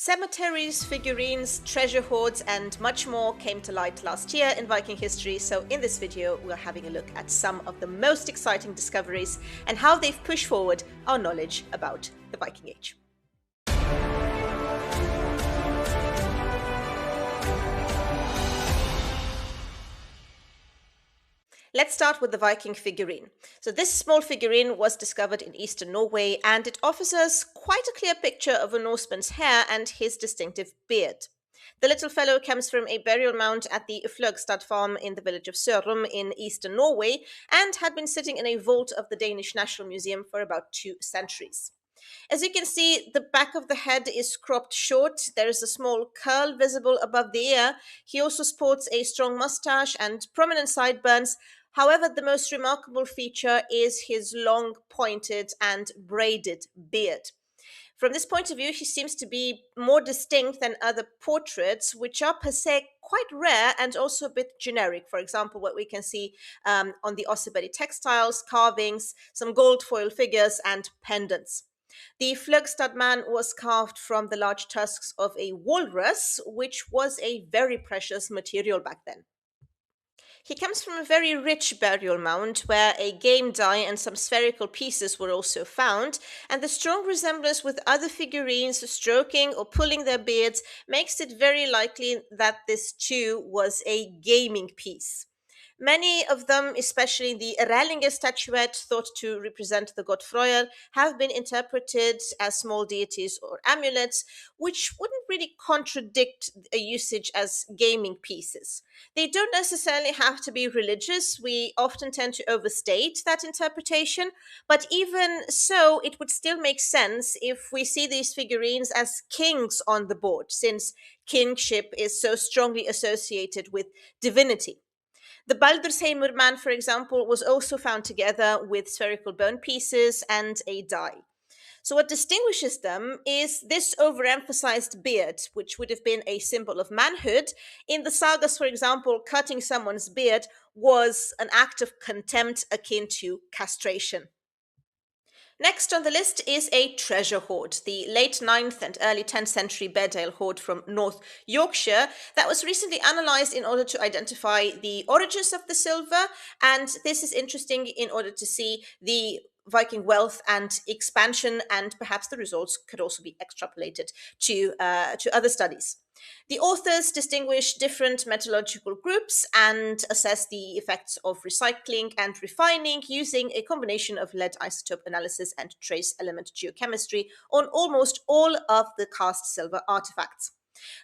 Cemeteries, figurines, treasure hoards, and much more came to light last year in Viking history, so in this video we're having a look at some of the most exciting discoveries and how they've pushed forward our knowledge about the Viking Age. Let's start with the Viking figurine. So this small figurine was discovered in eastern Norway, and it offers us quite a clear picture of a Norseman's hair and his distinctive beard. The little fellow comes from a burial mound at the Fløgstad farm in the village of Sørum in eastern Norway and had been sitting in a vault of the Danish National Museum for about 2 centuries. As you can see, the back of the head is cropped short. There is a small curl visible above the ear. He also sports a strong mustache and prominent sideburns. However, the most remarkable feature is his long, pointed and braided beard. From this point of view, he seems to be more distinct than other portraits, which are per se quite rare and also a bit generic. For example, what we can see on the Ossibedi textiles, carvings, some gold foil figures and pendants. The Fløgstad man was carved from the large tusks of a walrus, which was a very precious material back then. He comes from a very rich burial mound where a game die and some spherical pieces were also found, and the strong resemblance with other figurines stroking or pulling their beards makes it very likely that this too was a gaming piece. Many of them, especially the Erlinger statuette thought to represent the god Freyr, have been interpreted as small deities or amulets, which wouldn't really contradict a usage as gaming pieces. They don't necessarily have to be religious. We often tend to overstate that interpretation, but even so, it would still make sense if we see these figurines as kings on the board, since kingship is so strongly associated with divinity. The Baldursheimer man, for example, was also found together with spherical bone pieces and a die. So what distinguishes them is this overemphasized beard, which would have been a symbol of manhood. In the sagas, for example, cutting someone's beard was an act of contempt akin to castration. Next on the list is a treasure hoard, the late 9th and early 10th century Bedale hoard from North Yorkshire that was recently analysed in order to identify the origins of the silver, and this is interesting in order to see the Viking wealth and expansion, and perhaps the results could also be extrapolated to other studies. The authors distinguish different metallurgical groups and assess the effects of recycling and refining using a combination of lead isotope analysis and trace element geochemistry on almost all of the cast silver artifacts.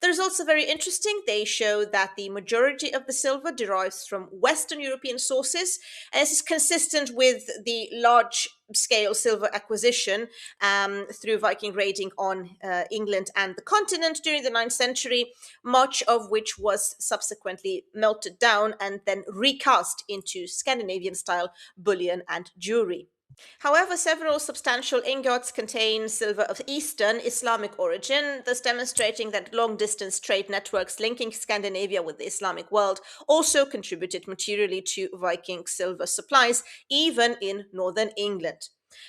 The results are very interesting. They show that the majority of the silver derives from Western European sources, and this is consistent with the large-scale silver acquisition through Viking raiding on England and the continent during the 9th century, much of which was subsequently melted down and then recast into Scandinavian-style bullion and jewelry. However, several substantial ingots contain silver of Eastern Islamic origin, thus demonstrating that long-distance trade networks linking Scandinavia with the Islamic world also contributed materially to Viking silver supplies, even in northern England.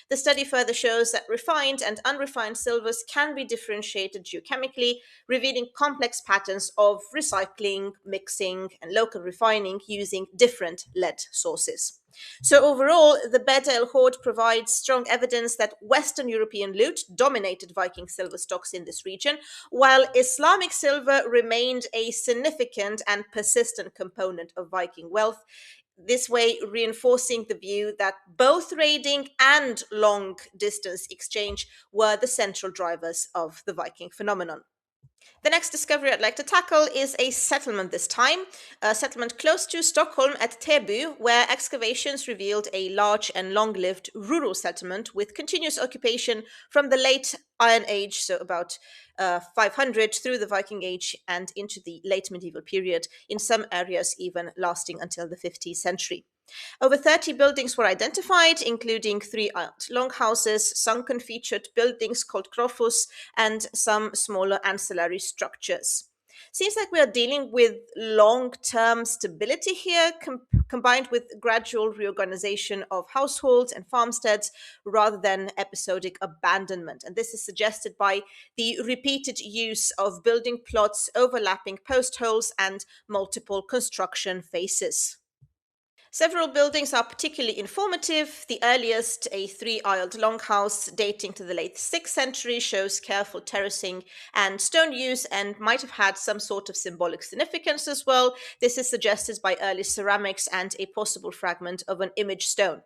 The study further shows that refined and unrefined silvers can be differentiated geochemically, revealing complex patterns of recycling, mixing, and local refining using different lead sources. So overall, the Bedale hoard provides strong evidence that Western European loot dominated Viking silver stocks in this region, while Islamic silver remained a significant and persistent component of Viking wealth, this way reinforcing the view that both raiding and long-distance exchange were the central drivers of the Viking phenomenon. The next discovery I'd like to tackle is a settlement this time, a settlement close to Stockholm at Täby, where excavations revealed a large and long-lived rural settlement with continuous occupation from the late Iron Age, so about 500 through the Viking Age and into the late medieval period, in some areas even lasting until the 15th century. Over 30 buildings were identified, including 3 longhouses, sunken featured buildings called krofus, and some smaller ancillary structures. Seems like we are dealing with long-term stability here, combined with gradual reorganization of households and farmsteads rather than episodic abandonment. And this is suggested by the repeated use of building plots overlapping post holes and multiple construction phases. Several buildings are particularly informative. The earliest, a three-aisled longhouse dating to the late 6th century, shows careful terracing and stone use and might have had some sort of symbolic significance as well. This is suggested by early ceramics and a possible fragment of an image stone.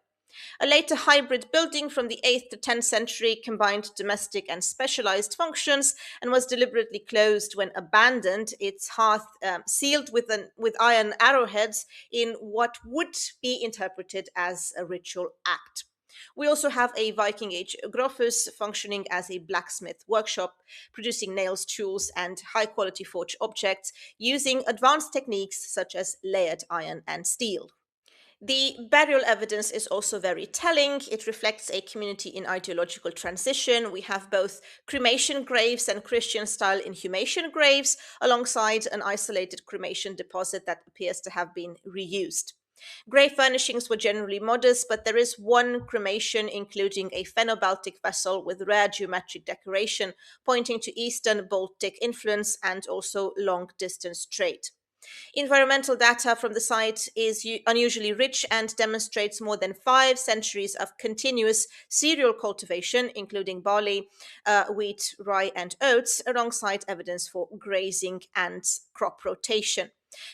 A later hybrid building from the 8th to 10th century combined domestic and specialized functions and was deliberately closed when abandoned, its hearth sealed with iron arrowheads in what would be interpreted as a ritual act. We also have a Viking Age Grofus functioning as a blacksmith workshop, producing nails, tools, and high quality forged objects using advanced techniques such as layered iron and steel. The burial evidence is also very telling. It reflects a community in ideological transition. We have both cremation graves and Christian style inhumation graves, alongside an isolated cremation deposit that appears to have been reused. Grave furnishings were generally modest, but there is one cremation including a Fenno-Baltic vessel with rare geometric decoration, pointing to Eastern Baltic influence and also long distance trade. Environmental data from the site is unusually rich and demonstrates more than 5 centuries of continuous cereal cultivation, including barley, wheat, rye, and oats, alongside evidence for grazing and crop rotation.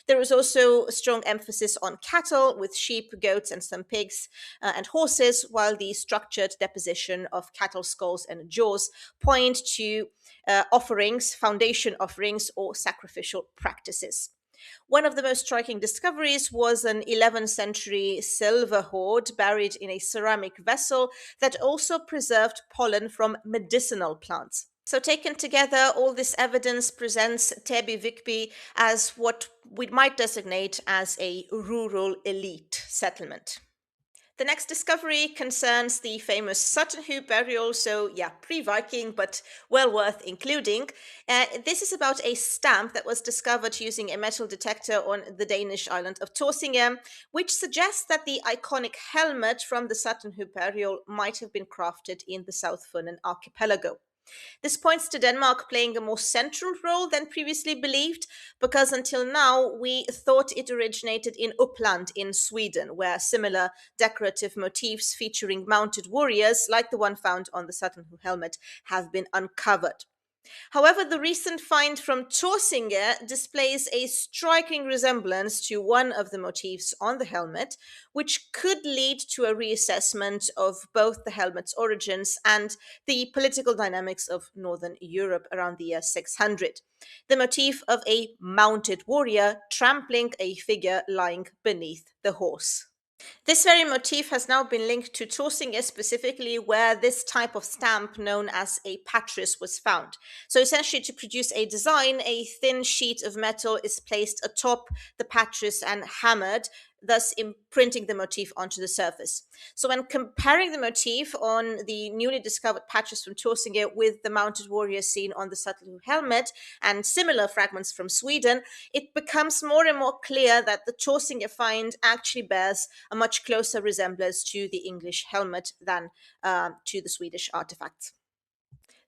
There is also a strong emphasis on cattle, with sheep, goats, and some pigs and horses, while the structured deposition of cattle skulls and jaws point to offerings, foundation offerings, or sacrificial practices. One of the most striking discoveries was an 11th century silver hoard buried in a ceramic vessel that also preserved pollen from medicinal plants. So, taken together, all this evidence presents Täby Vikby as what we might designate as a rural elite settlement. The next discovery concerns the famous Sutton Hoo burial, so yeah, pre-Viking, but well worth including. This is about a stamp that was discovered using a metal detector on the Danish island of Torsinge, which suggests that the iconic helmet from the Sutton Hoo burial might have been crafted in the South Funen archipelago. This points to Denmark playing a more central role than previously believed, because until now we thought it originated in Uppland in Sweden, where similar decorative motifs featuring mounted warriors, like the one found on the Sutton Hoo helmet, have been uncovered. However, the recent find from Torsinge displays a striking resemblance to one of the motifs on the helmet, which could lead to a reassessment of both the helmet's origins and the political dynamics of Northern Europe around the year 600. The motif of a mounted warrior trampling a figure lying beneath the horse. This very motif has now been linked to Torsinge specifically, where this type of stamp known as a patris was found. So essentially, to produce a design, a thin sheet of metal is placed atop the patris and hammered, thus imprinting the motif onto the surface. So when comparing the motif on the newly discovered patris from Torsinge with the mounted warrior seen on the Sutton Hoo helmet and similar fragments from Sweden, it becomes more and more clear that the Torsinge find actually bears a much closer resemblance to the English helmet than to the Swedish artifacts.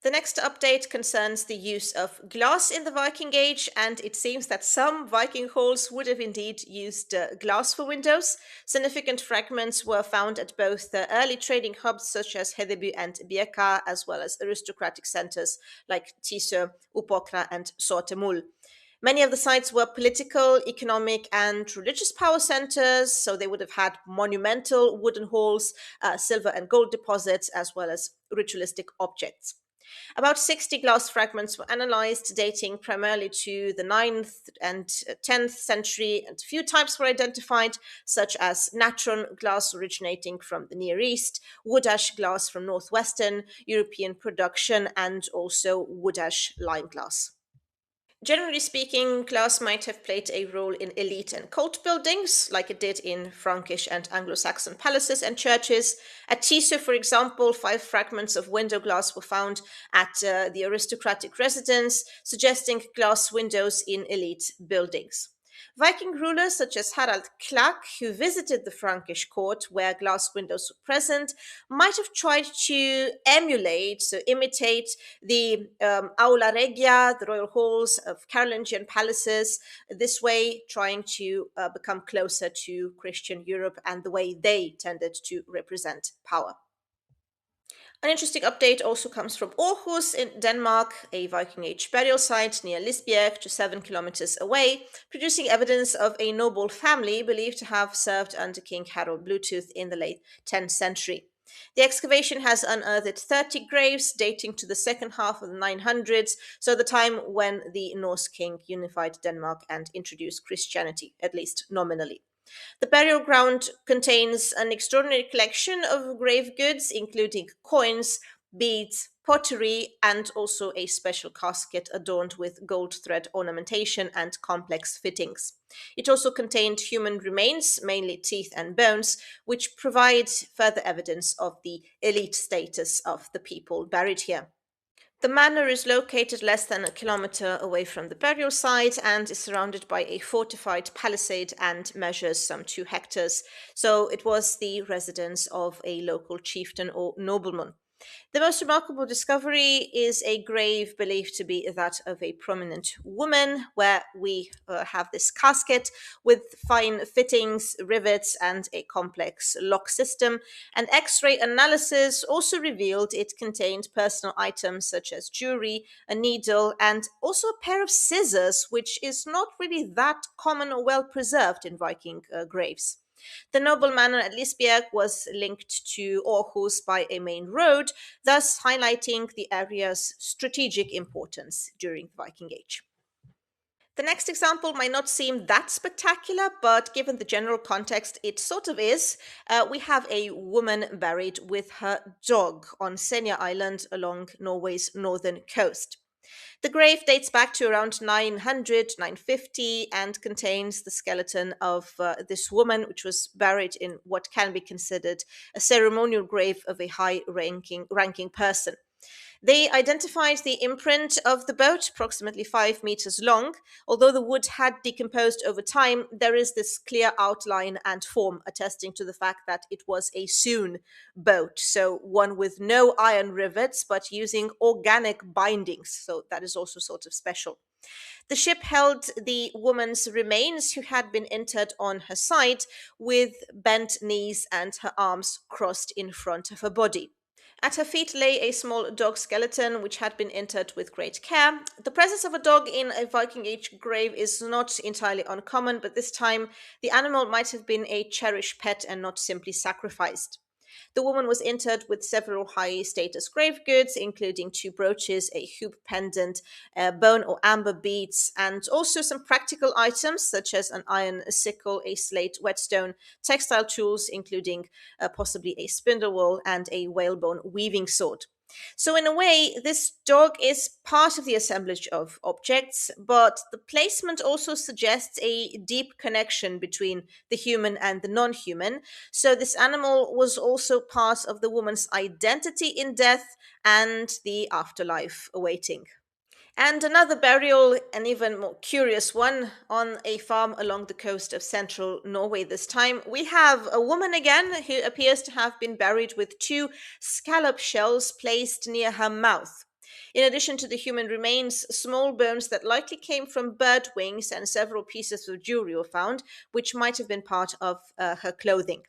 The next update concerns the use of glass in the Viking Age, and it seems that some Viking halls would have indeed used glass for windows. Significant fragments were found at both early trading hubs such as Hedeby and Birka, as well as aristocratic centers like Tisø, Upokra, and Sortemul. Many of the sites were political, economic, and religious power centers, so they would have had monumental wooden halls, silver and gold deposits, as well as ritualistic objects. About 60 glass fragments were analyzed, dating primarily to the 9th and 10th century, and a few types were identified, such as natron glass originating from the Near East, wood ash glass from northwestern European production, and also wood ash lime glass. Generally speaking, glass might have played a role in elite and cult buildings, like it did in Frankish and Anglo-Saxon palaces and churches. At Tiso, for example, 5 fragments of window glass were found at the aristocratic residence, suggesting glass windows in elite buildings. Viking rulers such as Harald Klak, who visited the Frankish court where glass windows were present, might have tried to emulate, so imitate, the aula regia, the royal halls of Carolingian palaces, this way trying to become closer to Christian Europe and the way they tended to represent power. An interesting update also comes from Aarhus in Denmark, a Viking Age burial site near Lisbjerg, just 7 kilometers away, producing evidence of a noble family believed to have served under King Harald Bluetooth in the late 10th century. The excavation has unearthed 30 graves dating to the second half of the 900s, so the time when the Norse king unified Denmark and introduced Christianity, at least nominally. The burial ground contains an extraordinary collection of grave goods, including coins, beads, pottery, and also a special casket adorned with gold thread ornamentation and complex fittings. It also contained human remains, mainly teeth and bones, which provide further evidence of the elite status of the people buried here. The manor is located less than a kilometer away from the burial site and is surrounded by a fortified palisade and measures some 2 hectares. So it was the residence of a local chieftain or nobleman. The most remarkable discovery is a grave believed to be that of a prominent woman, where we have this casket with fine fittings, rivets, and a complex lock system. And X ray analysis also revealed it contained personal items such as jewelry, a needle, and also a pair of scissors, which is not really that common or well preserved in Viking graves. The noble manor at Lisbjerg was linked to Aarhus by a main road, thus highlighting the area's strategic importance during the Viking Age. The next example might not seem that spectacular, but given the general context, it sort of is. We have a woman buried with her dog on Senja Island along Norway's northern coast. The grave dates back to around 900, 950, and contains the skeleton of this woman, which was buried in what can be considered a ceremonial grave of a high ranking person. They identified the imprint of the boat, approximately 5 meters long. Although the wood had decomposed over time, there is this clear outline and form attesting to the fact that it was a sewn boat, so one with no iron rivets but using organic bindings. So that is also sort of special. The ship held the woman's remains, who had been interred on her side with bent knees and her arms crossed in front of her body. At her feet lay a small dog skeleton, which had been interred with great care. The presence of a dog in a Viking Age grave is not entirely uncommon, but this time the animal might have been a cherished pet and not simply sacrificed. The woman was interred with several high status grave goods, including 2 brooches, a hoop pendant, bone or amber beads, and also some practical items such as an iron sickle, a slate whetstone, textile tools, including possibly a spindle wheel and a whalebone weaving sword. So, in a way, this dog is part of the assemblage of objects, but the placement also suggests a deep connection between the human and the non human. So, this animal was also part of the woman's identity in death and the afterlife awaiting. And another burial, an even more curious one, on a farm along the coast of central Norway this time. We have a woman again who appears to have been buried with 2 scallop shells placed near her mouth. In addition to the human remains, small bones that likely came from bird wings and several pieces of jewelry were found, which might have been part of her clothing.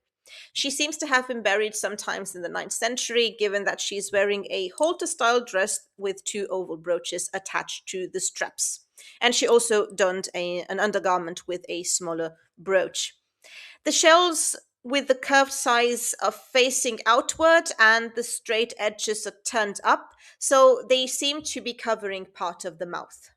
She seems to have been buried sometimes in the 9th century, given that she's wearing a halter style dress with 2 oval brooches attached to the straps. And she also donned an undergarment with a smaller brooch. The shells with the curved sides are facing outward and the straight edges are turned up, so they seem to be covering part of the mouth.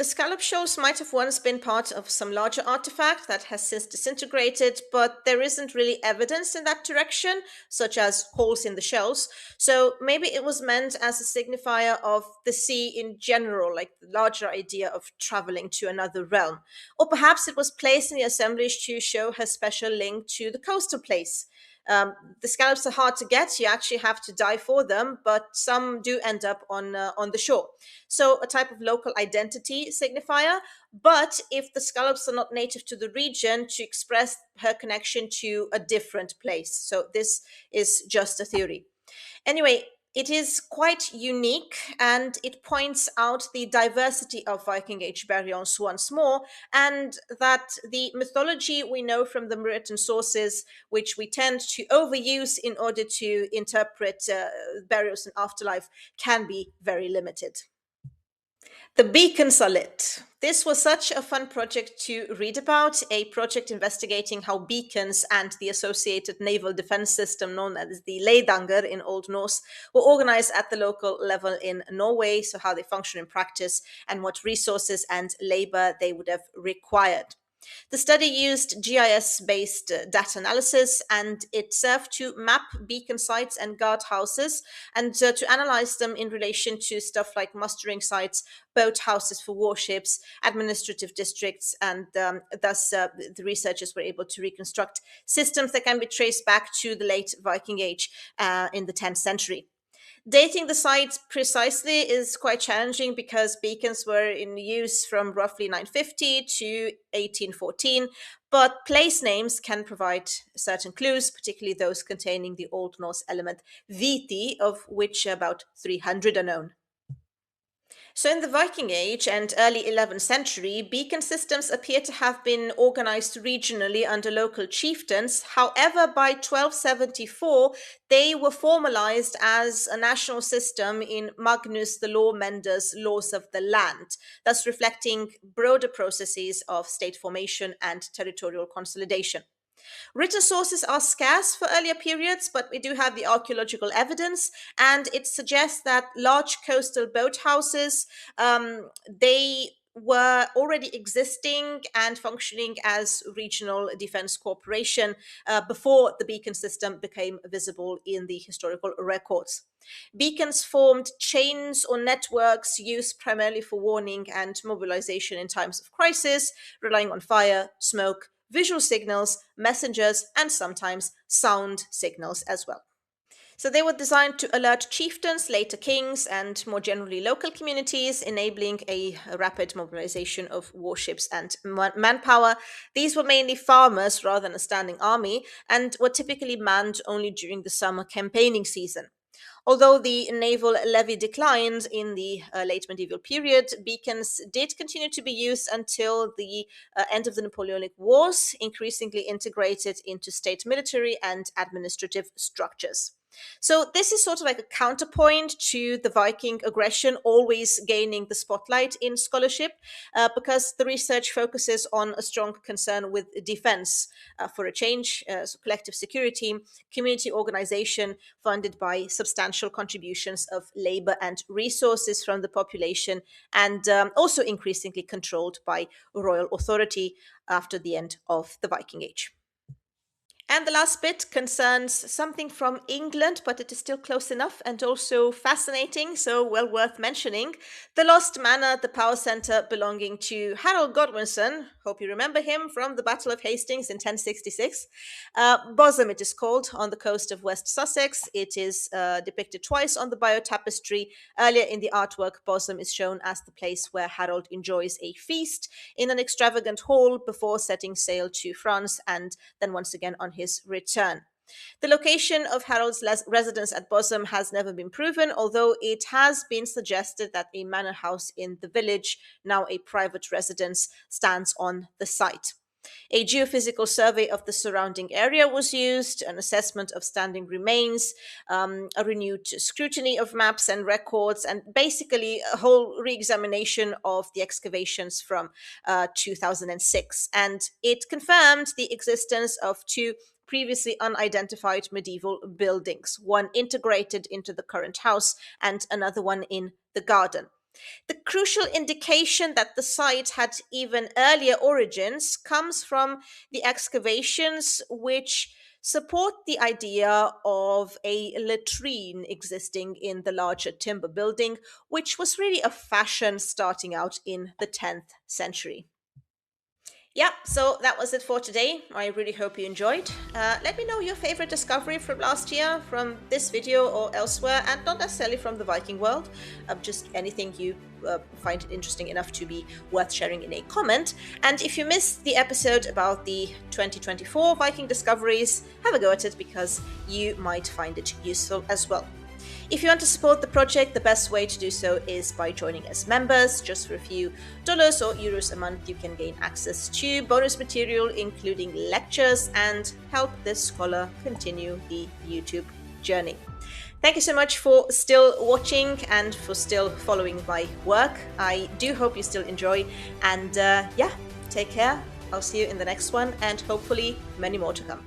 The scallop shells might have once been part of some larger artifact that has since disintegrated, but there isn't really evidence in that direction, such as holes in the shells. So maybe it was meant as a signifier of the sea in general, like the larger idea of traveling to another realm. Or perhaps it was placed in the assemblage to show her special link to the coastal place. Um, the scallops are hard to get. You actually have to dive for them, but some do end up on the shore. So a type of local identity signifier. But if the scallops are not native to the region, to express her connection to a different place. So this is just a theory. Anyway, it is quite unique and it points out the diversity of Viking Age burials once more, and that the mythology we know from the written sources, which we tend to overuse in order to interpret burials and afterlife, can be very limited. The beacons are lit. This was such a fun project to read about, a project investigating how beacons and the associated naval defense system known as the Leidanger in Old Norse were organized at the local level in Norway, so how they function in practice and what resources and labor they would have required. The study used GIS based data analysis, and it served to map beacon sites and guardhouses and to analyze them in relation to stuff like mustering sites, boathouses for warships, administrative districts, and thus the researchers were able to reconstruct systems that can be traced back to the late Viking Age in the 10th century. Dating the sites precisely is quite challenging because beacons were in use from roughly 950 to 1814, but place names can provide certain clues, particularly those containing the Old Norse element viti, of which about 300 are known. So, in the Viking Age and early 11th century, beacon systems appear to have been organized regionally under local chieftains. However, by 1274, they were formalized as a national system in Magnus the Lawmender's Laws of the Land, thus reflecting broader processes of state formation and territorial consolidation. Written sources are scarce for earlier periods, but we do have the archaeological evidence, and it suggests that large coastal boathouses they were already existing and functioning as regional defense cooperation before the beacon system became visible in the historical records. Beacons formed chains or networks used primarily for warning and mobilization in times of crisis, relying on fire, smoke, visual signals, messengers, and sometimes sound signals as well. So they were designed to alert chieftains, later kings, and more generally local communities, enabling a rapid mobilization of warships and manpower. These were mainly farmers rather than a standing army and were typically manned only during the summer campaigning season. Although the naval levy declined in the late medieval period, beacons did continue to be used until the end of the Napoleonic Wars, increasingly integrated into state military and administrative structures. So, this is sort of like a counterpoint to the Viking aggression always gaining the spotlight in scholarship, because the research focuses on a strong concern with defense for a change, so collective security, community organization funded by substantial contributions of labor and resources from the population, and also increasingly controlled by royal authority after the end of the Viking Age. And the last bit concerns something from England, but it is still close enough and also fascinating, so well worth mentioning. The Lost Manor, the power centre belonging to Harold Godwinson. Hope you remember him from the Battle of Hastings in 1066. Bosom, it is called, on the coast of West Sussex. It is depicted twice on the bio tapestry. Earlier in the artwork, Bosom is shown as the place where Harold enjoys a feast in an extravagant hall before setting sail to France and then once again on his return. The location of Harold's residence at Bosom has never been proven, although it has been suggested that a manor house in the village, now a private residence, stands on the site. A geophysical survey of the surrounding area was used, an assessment of standing remains, a renewed scrutiny of maps and records, and basically a whole re examination of the excavations from 2006. And it confirmed the existence of two previously unidentified medieval buildings, one integrated into the current house and another one in the garden. The crucial indication that the site had even earlier origins comes from the excavations, which support the idea of a latrine existing in the larger timber building, which was really a fashion starting out in the 10th century. Yeah, so that was it for today. I really hope you enjoyed. Let me know your favorite discovery from last year, from this video or elsewhere, and not necessarily from the Viking world. Just anything you find interesting enough to be worth sharing in a comment. And if you missed the episode about the 2024 Viking discoveries, have a go at it because you might find it useful as well. If you want to support the project, the best way to do so is by joining as members. Just for a few dollars or euros a month, you can gain access to bonus material, including lectures, and help this scholar continue the YouTube journey. Thank you so much for still watching and for still following my work. I do hope you still enjoy, and yeah, take care. I'll see you in the next one, and hopefully many more to come.